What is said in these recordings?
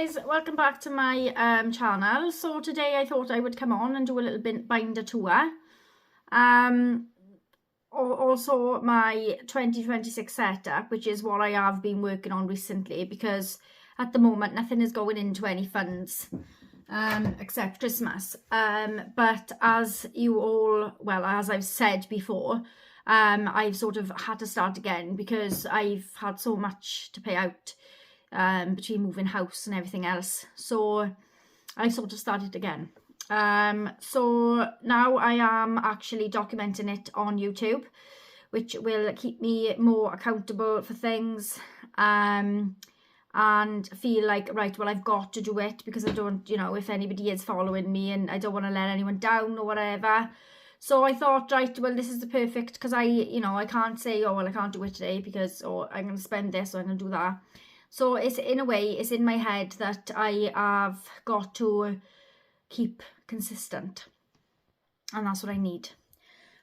guys, welcome back to my channel. So today I thought I would come on and do a little bit binder tour. Also my 2026 setup, which is what I have been working on recently, because at the moment nothing is going into any funds except Christmas. But as you all, well, as I've said before, I've sort of had to start again because I've had so much to pay out between moving house and everything else, so I sort of started again. So now I am actually documenting it on YouTube, which will keep me more accountable for things, and feel like, right, well, I've got to do it, because I don't, you know, if anybody is following me and I don't want to let anyone down or whatever. So I thought, right, well, this is the perfect, because I can't say, oh, well, I can't do it today because, or I'm going to spend this or I'm going to do that. So it's, in a way, it's in my head that I have got to keep consistent, and that's what I need.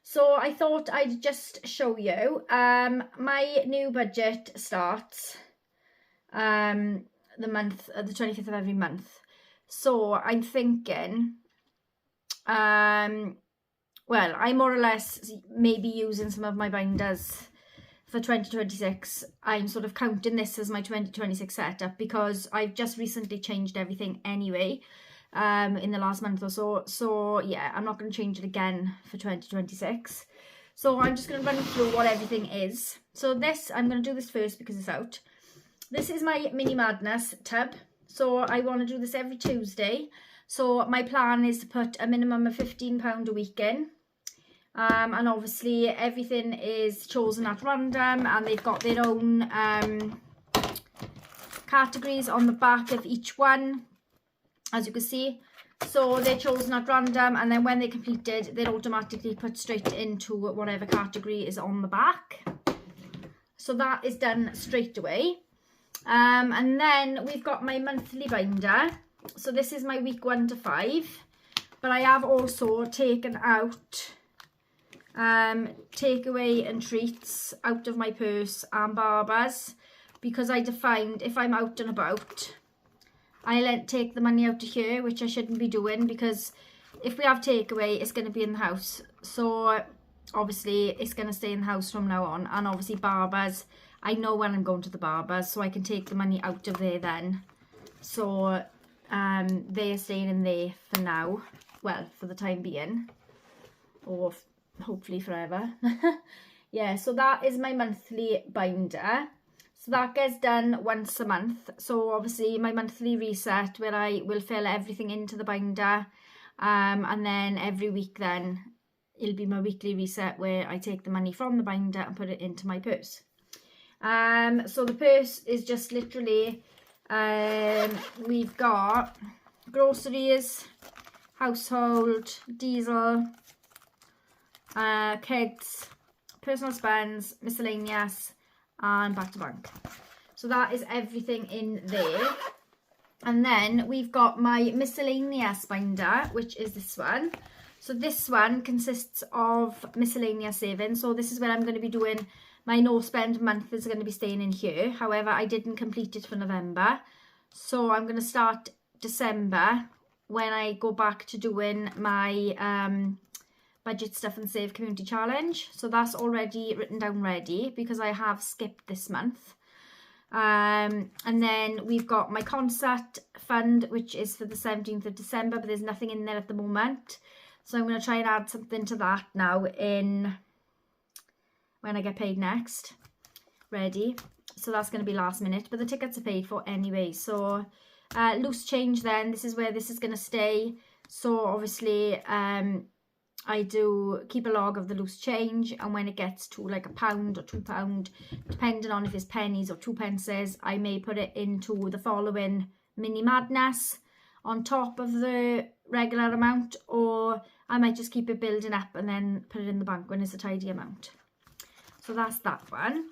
So I thought I'd just show you. My new budget starts the 25th of every month. So I'm thinking, well, I more or less maybe using some of my binders for 2026. I'm sort of counting this as my 2026 setup because I've just recently changed everything anyway in the last month or so. So yeah, I'm not going to change it again for 2026. So I'm just going to run through what everything is. So this, I'm going to do this first because it's out. This is my Mini Madness tub. So I want to do this every Tuesday. So my plan is to put a minimum of £15 a week in. And obviously everything is chosen at random, and they've got their own categories on the back of each one, as you can see. So they're chosen at random, and then when they're completed, they're automatically put straight into whatever category is on the back. So that is done straight away. And then we've got my monthly binder. So this is my week 1 to 5, but I have also taken out takeaway and treats out of my purse and barbers, because I defined if I'm out and about, I'll take the money out of here, which I shouldn't be doing, because if we have takeaway, it's going to be in the house. So obviously it's going to stay in the house from now on. And obviously barbers, I know when I'm going to the barbers, so I can take the money out of there then. So they're staying in there for now, well, for the time being, or hopefully forever. Yeah, so that is my monthly binder. So that gets done once a month. So obviously my monthly reset, where I will fill everything into the binder, and then every week then it'll be my weekly reset, where I take the money from the binder and put it into my purse. So the purse is just literally, we've got groceries, household, diesel, kids, personal spends, miscellaneous, and back to bank. So that is everything in there. And then we've got my miscellaneous binder, which is this one. So this one consists of miscellaneous savings. So this is where I'm going to be doing my no spend month, is going to be staying in here. However, I didn't complete it for November, so I'm going to start December when I go back to doing my budget stuff and save community challenge. So that's already written down ready, because I have skipped this month. And then we've got my concert fund, which is for the 17th of December, but there's nothing in there at the moment. So I'm going to try and add something to that now in when I get paid next. Ready. So that's going to be last minute, but the tickets are paid for anyway. So loose change then, this is where this is going to stay. So obviously I do keep a log of the loose change, and when it gets to like £1 or £2, depending on if it's pennies or 2 pences, I may put it into the following Mini Madness on top of the regular amount, or I might just keep it building up and then put it in the bank when it's a tidy amount. So that's that one.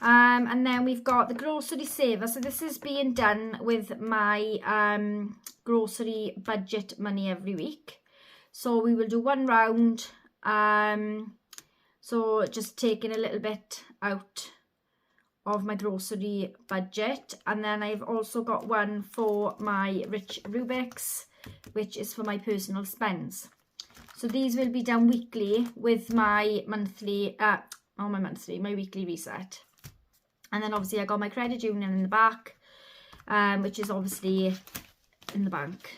And then we've got the grocery saver. So this is being done with my grocery budget money every week. So we will do one round, so just taking a little bit out of my grocery budget, and then I've also got one for my Rich Rubik's, which is for my personal spends. So these will be done weekly with my monthly, my weekly reset. And then obviously I got my credit union in the back, which is obviously in the bank.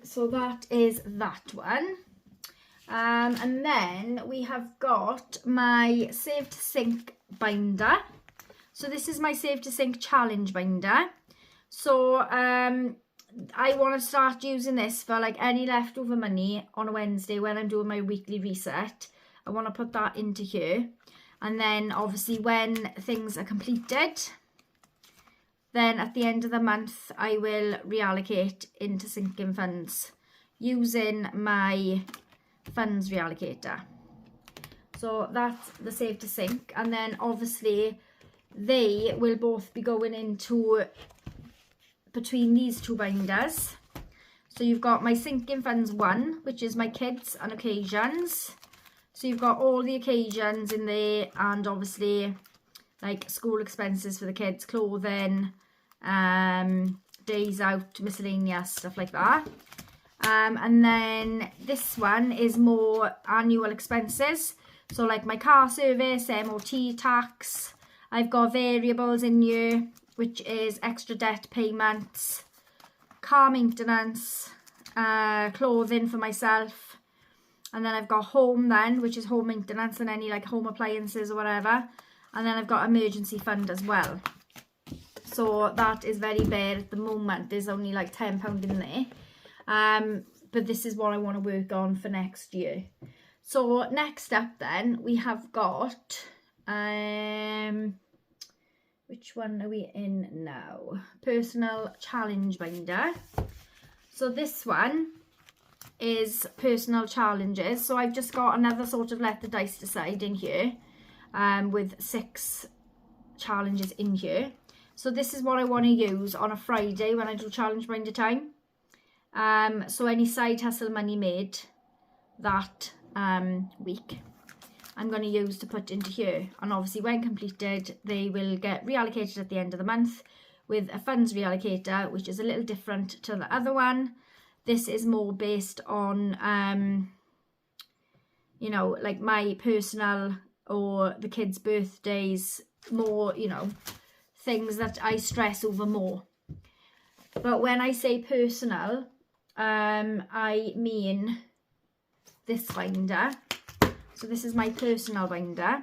So that is that one. And then we have got my Save to Sync binder. So this is my Save to Sync challenge binder. So I want to start using this for like any leftover money on a Wednesday when I'm doing my weekly reset. I want to put that into here. And then obviously when things are completed, then at the end of the month, I will reallocate into sinking funds using my funds reallocator. So that's the Save to Sync. And then obviously they will both be going into between these two binders. So you've got my sinking funds one, which is my kids and occasions. So you've got all the occasions in there, and obviously like school expenses for the kids, clothing, days out, miscellaneous, stuff like that. And then this one is more annual expenses. So like my car service, MOT, tax. I've got variables in here, which is extra debt payments, car maintenance, clothing for myself. And then I've got home then, which is home maintenance and any like home appliances or whatever. And then I've got emergency fund as well. So that is very bare at the moment. There's only like £10 in there. But this is what I want to work on for next year. So next up then, we have got, which one are we in now? Personal challenge binder. So this one is personal challenges. So I've just got another sort of let the dice decide in here, with 6 challenges in here. So this is what I want to use on a Friday when I do challenge binder time. So any side hustle money made that week, I'm going to use to put into here. And obviously when completed, they will get reallocated at the end of the month with a funds reallocator, which is a little different to the other one. This is more based on, you know, like my personal or the kids' birthdays, more, you know, things that I stress over more. But when I say personal, I mean this binder. So this is my personal binder.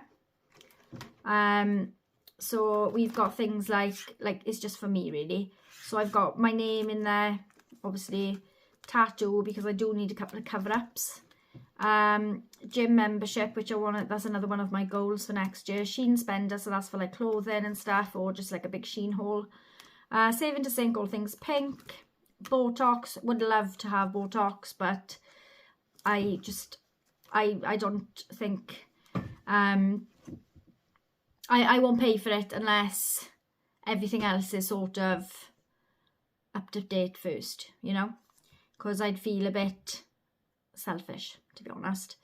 So we've got things like it's just for me really. So I've got my name in there, obviously tattoo because I do need a couple of cover-ups. Gym membership, which I want, that's another one of my goals for next year. Shein spender, so that's for like clothing and stuff, or just like a big Shein haul. Saving to Sync, all things pink. Botox, would love to have Botox, but I don't think I won't pay for it unless everything else is sort of up to date first, you know, because I'd feel a bit selfish, to be honest.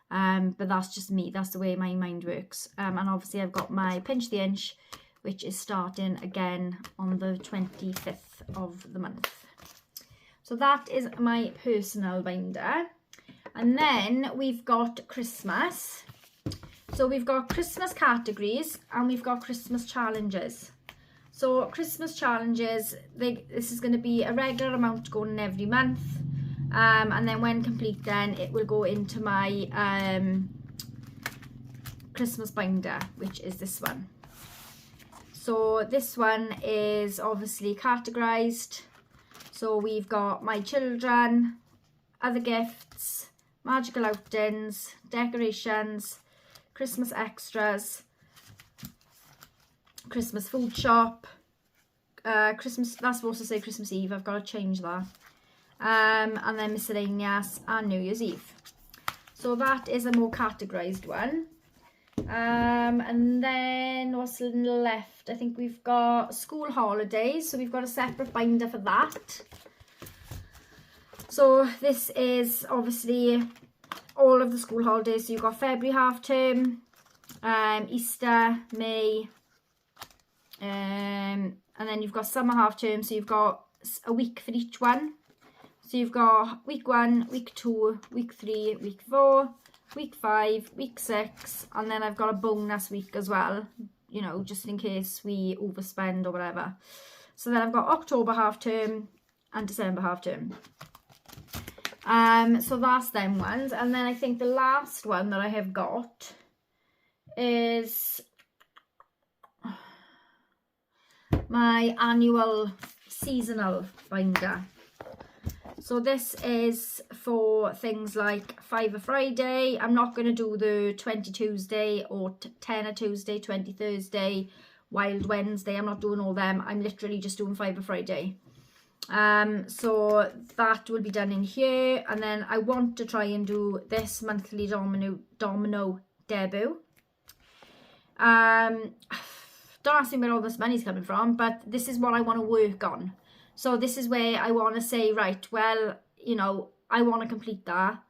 But that's just me, that's the way my mind works. And obviously I've got my Pinch the Inch, which is starting again on the 25th of the month. So that is my personal binder. And then we've got Christmas. So we've got Christmas categories and we've got Christmas challenges. So Christmas challenges, this is going to be a regular amount going in every month. And then when complete, then it will go into my Christmas binder, which is this one. So this one is obviously categorized. So we've got my children, other gifts, magical outings, decorations, Christmas extras, Christmas food shop, Christmas, that's supposed to say Christmas Eve, I've got to change that. And then miscellaneous and New Year's Eve. So that is a more categorized one. And then what's left? I think we've got school holidays, so we've got a separate binder for that. So this is obviously all of the school holidays. So you've got February half term, Easter, May, and then you've got summer half term, so you've got a week for each one. So you've got week 1, week 2, week 3, week 4, week 5, week 6, and then I've got a bonus week as well, you know, just in case we overspend or whatever. So then I've got October half term and December half term. So that's them ones. And then I think the last one that I have got is my annual seasonal binder. So this is for things like Fiver Friday. I'm not going to do the 20 Tuesday or 10 Tuesday, 20 Thursday, Wild Wednesday. I'm not doing all them. I'm literally just doing Fiver Friday. So that will be done in here. And then I want to try and do this monthly domino debut. Don't ask me where all this money's coming from, but this is what I want to work on. So this is where I want to say, right, well, you know, I want to complete that.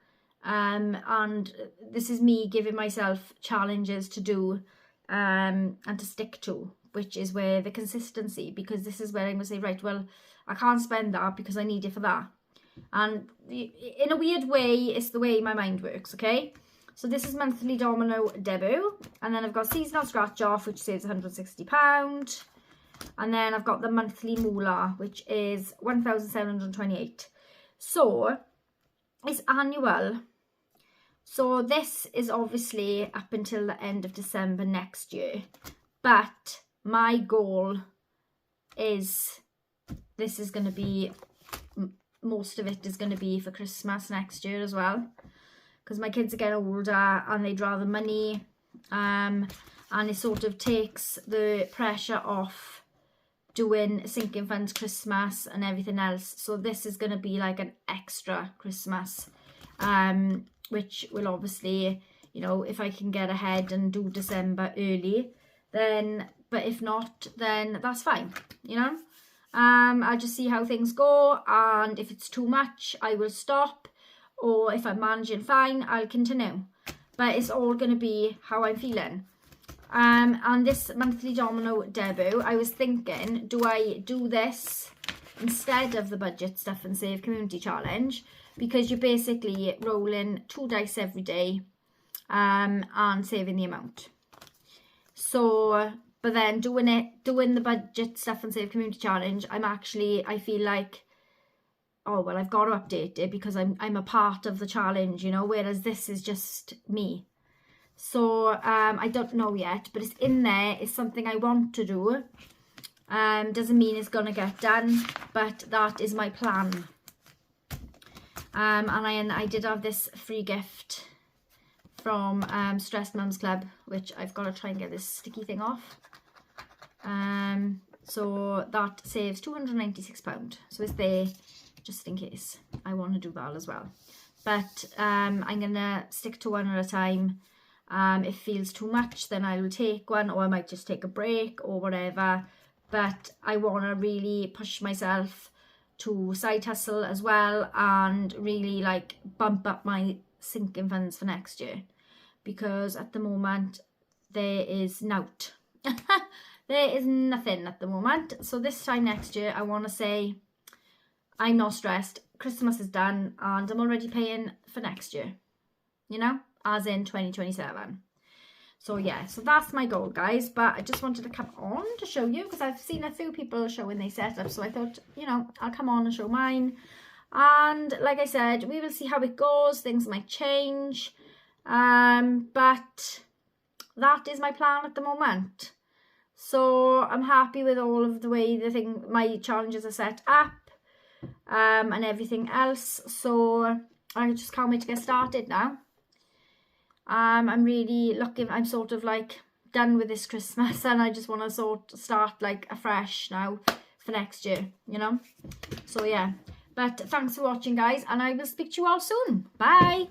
And this is me giving myself challenges to do and to stick to, which is where the consistency, because this is where I'm going to say, right, well, I can't spend that because I need it for that. And in a weird way, it's the way my mind works, okay? So this is monthly domino debut. And then I've got seasonal scratch off, which saves £160. And then I've got the monthly moolah, which is 1,728. So it's annual. So this is obviously up until the end of December next year. But my goal is, this is going to be, most of it is going to be for Christmas next year as well. Because my kids are getting older and they'd rather money. And it sort of takes the pressure off doing sinking funds Christmas and everything else. So this is going to be like an extra Christmas, which will obviously, you know, if I can get ahead and do December early, then, but if not, then that's fine, you know. I'll just see how things go, and if it's too much, I will stop, or if I'm managing fine, I'll continue. But it's all going to be how I'm feeling. And this monthly domino debut, I was thinking, do I do this instead of the budget stuff and save community challenge? Because you're basically rolling 2 dice every day and saving the amount. So, but then doing the budget stuff and save community challenge, I feel like, oh, well, I've got to update it because I'm a part of the challenge, you know, whereas this is just me. So I don't know yet, but it's in there. It's something I want to do. Doesn't mean it's going to get done, but that is my plan. And I did have this free gift from Stressed Mums Club, which I've got to try and get this sticky thing off. So that saves £296. So it's there just in case I want to do that as well. But I'm going to stick to one at a time. If it feels too much, then I will take one, or I might just take a break or whatever. But I want to really push myself to side hustle as well, and really like bump up my sinking funds for next year, because at the moment there is nought. There is nothing at the moment. So this time next year, I want to say I'm not stressed. Christmas is done and I'm already paying for next year, you know, as in 2027. So yeah, so that's my goal, guys. But I just wanted to come on to show you, because I've seen a few people showing their setup. So I thought, you know, I'll come on and show mine. And like I said, we will see how it goes. Things might change. But that is my plan at the moment. So I'm happy with all of the way my challenges are set up. And everything else. So I just can't wait to get started now. I'm really looking, I'm sort of like done with this Christmas, and I just want to start like afresh now for next year, you know. So yeah, but thanks for watching, guys, and I will speak to you all soon. Bye.